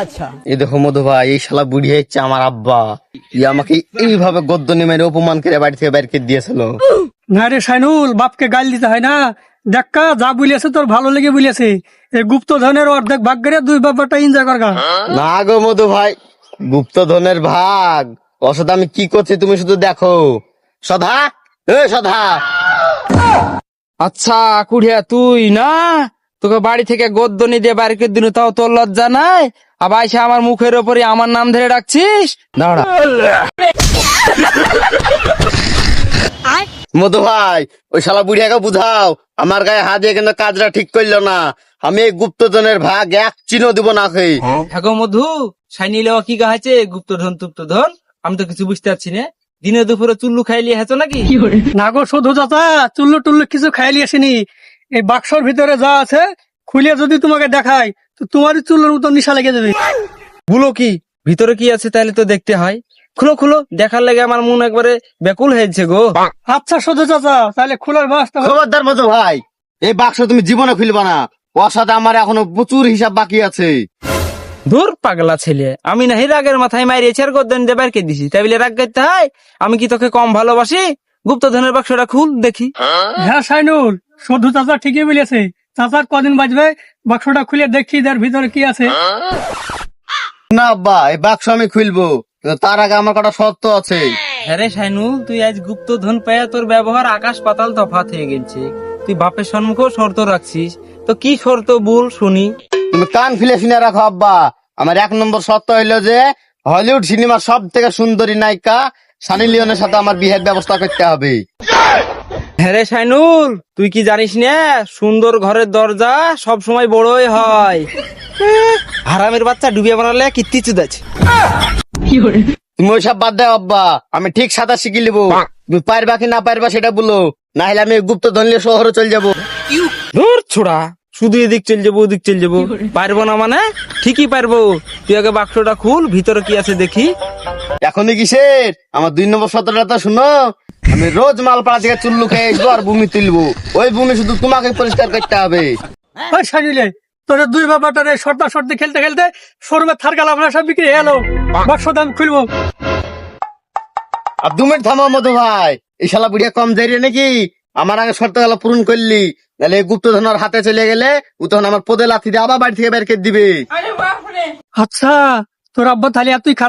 আচ্ছা এই দেখো মধু ভাই, এই শালা বুড়ি হচ্ছে আমার আব্বা। আমাকে এইভাবে গদ্দনি মেরে অপমান করে বাড়ি থেকে বাইর করে দিয়েছিল। না রে শাইনুল, বাপকে গাল দিতে হয় না। দেখা যা বলিয়াছে তোর ভালো লেগে বলিয়াছে। এই গুপ্ত ধনের অর্ধেক ভাগ করে দুই বাবারটা এনজয় করগা। না গো মধু ভাই, গুপ্তধনের ভাগ অসদা আমি কি করছি তুমি শুধু দেখো। সধা, এ সধা, আচ্ছা কুড়িয়া তুই না, তোকে বাড়ি থেকে গদ্দনি দিয়ে বাড়ি করে দিন, তাও তোর লজ্জা নাই? আবার এসে আমার মুখের ওপরে আমার নাম ধরে ডাকছিস? দাঁড়া। মধু ভাই ওই শালা বুড়িয়াকে বুঝাও, আমার গায়ে হাত দিয়ে কিন্তু কাজটা ঠিক করলো না। আমি এই গুপ্তধনের ভাগ এক চিহ্ন দিব না খেয়ে। হ্যাঁ গো মধু, সাইনিলে কি গাছে গুপ্তধন তুপ্তধন? আমি তো কিছু বুঝতে পারছি না। দিনে দুপুরে চুল্লু খাইলিয়ে হেছো নাকি? না গো শুধু চাচা, চুল্লু টুল্লু কিছু খাইলি আসেনি। এই বাক্সর ভিতরে যা আছে খুলে যদি তোমাকে দেখাই তো তোমারই চুল্লুর মতো নিশা লেগে যাবে। বলো কি ভিতরে কি আছে তাহলে তো দেখতে হয়। খুলো খুলো, দেখার লেগে আমার মন একবারে ব্যাকুল হয়েছে গো। আচ্ছা শুধু চাচা, তাহলে খোলার ব্যবস্থা করো। খবরদার মধু ভাই, এই বাক্স তুমি জীবনে খুলবা না। ওর সাথে আমার এখনো প্রচুর হিসাব বাকি আছে। ধুর পাগলা ছেলে, আমি নাহি রাগের মাথায় মারিয়েছি আর গদ্দান দিয়ে বের করে দিছি, তাই বলে রাগ করতে হয়? আমি কি তোকে কম ভালোবাসি? গুপ্তধনের বাক্সটা খুল দেখি। হ্যাঁ শাইনুল, শুধু চাচা ঠিকই বলেছে। চাচার কদিন বাজবে, বাক্সটা খুলে দেখি তার ভিতরে কি আছে। না আব্বা, এই বাক্স আমি খুলবো, কিন্তু তার আগে আমার কটা শর্ত আছে। আরে শাইনুল, তুই আজ গুপ্তধন পেয়ে তোর ব্যবহার আকাশ পাতাল তফাৎ হয়ে গেছে। তুই বাপের সম্মুখেও শর্ত রাখছিস, তো কি শর্ত বল শুনি। তুমি কান ফিলে শুনে রাখো আব্বা। আমার 1 নম্বর শর্ত হইলো যে হলিউড সিনেমার সব থেকে সুন্দরী নায়িকা সানি লিওনের সাথে আমার বিয়ের ব্যবস্থা করতে হবে। হ্যাঁ শাইনুল, তুই কি জানিস না, সুন্দর ঘরের দরজা সব সময় বড়ই হয়। হারামের বাচ্চা ডুবিয়ে মারালে কীর্তি চুদাচ্ছে। তুমি ওইসব বাদ দাও আব্বা, আমি ঠিক সাঁতার শিখে নিবো। তুমি পারবা কি না পারবা সেটা বলো, না হলে আমি গুপ্ত ধনলে শহরে চলে যাবো। ধুর ছোড়া, শুধু এদিক চল যাবো ওদিক চল যাবো, পারবো না মানে? ঠিকই পারবো। তুই আগে বাক্সটা খুল, ভিতরে কি আছে দেখি। এখনই কিসের, আমার 2 নম্বর শর্তটা তো শুনো। আমি রোজ মালপাড়া থেকে চুল্লু খেয়ে আসবো আর ভূমি তুলবো। ওই ভূমি শুধু তোমাকে পরিষ্কার করতে হবে। ওই শাইনুলে, তোর দুই বাবাটার শর্তা শর্তে খেলতে খেলতে শোরুমে থার গেল, আমরা সব বিক্রি এলো। বাক্সটা আমি খুলবো। আর 2 মিনিট থামো মধু ভাই, এই শালা বুড়িয়া কম দেরি নাকি? আমার আগে শর্ত গেল পূরণ করলি, নাহলে এই গুপ্তধন ওর হাতে চলে গেলে ও তখন আমার পদে লাথি দিয়ে আবার বাড়ি থেকে বের করে দিবে। আচ্ছা, তোর আব্বা তাহলে আর তুই খারাপ